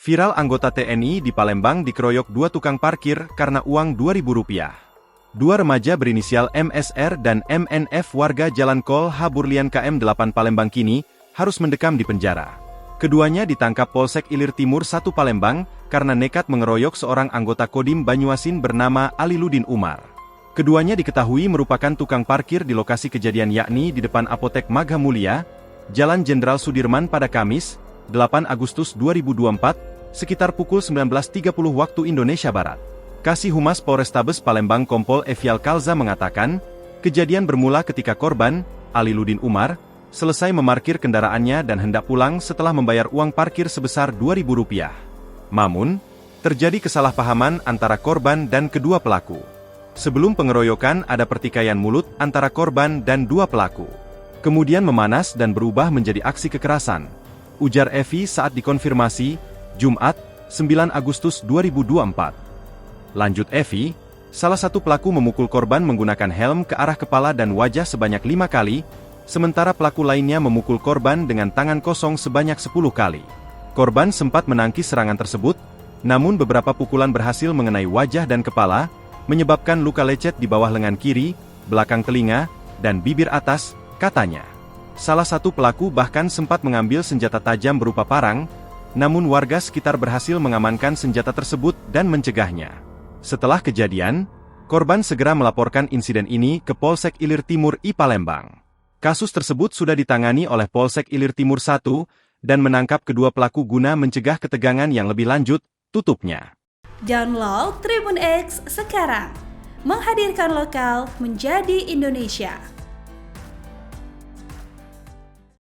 Viral anggota TNI di Palembang dikeroyok dua tukang parkir karena uang Rp2.000. Dua remaja berinisial MSR dan MNF warga Jalan Kol Haburlian KM 8 Palembang kini harus mendekam di penjara. Keduanya ditangkap Polsek Ilir Timur 1 Palembang karena nekat mengeroyok seorang anggota Kodim Banyuasin bernama Aliludin Umar. Keduanya diketahui merupakan tukang parkir di lokasi kejadian yakni di depan Apotek Magha Mulia, Jalan Jenderal Sudirman pada Kamis, 8 Agustus 2024, sekitar pukul 19.30 waktu Indonesia Barat. Kasih Humas Polrestabes Palembang Kompol Evial Kalza mengatakan, kejadian bermula ketika korban, Aliludin Umar, selesai memarkir kendaraannya dan hendak pulang setelah membayar uang parkir sebesar Rp2.000. Namun, terjadi kesalahpahaman antara korban dan kedua pelaku. Sebelum pengeroyokan ada pertikaian mulut antara korban dan dua pelaku. Kemudian memanas dan berubah menjadi aksi kekerasan. Ujar Evi saat dikonfirmasi, Jumat, 9 Agustus 2024. Lanjut Evi, salah satu pelaku memukul korban menggunakan helm ke arah kepala dan wajah sebanyak 5 kali, sementara pelaku lainnya memukul korban dengan tangan kosong sebanyak 10 kali. Korban sempat menangkis serangan tersebut, namun beberapa pukulan berhasil mengenai wajah dan kepala, menyebabkan luka lecet di bawah lengan kiri, belakang telinga, dan bibir atas, katanya. Salah satu pelaku bahkan sempat mengambil senjata tajam berupa parang, namun warga sekitar berhasil mengamankan senjata tersebut dan mencegahnya. Setelah kejadian, korban segera melaporkan insiden ini ke Polsek Ilir Timur I Palembang. Kasus tersebut sudah ditangani oleh Polsek Ilir Timur 1 dan menangkap kedua pelaku guna mencegah ketegangan yang lebih lanjut, tutupnya. Download Tribun X sekarang, menghadirkan lokal menjadi Indonesia.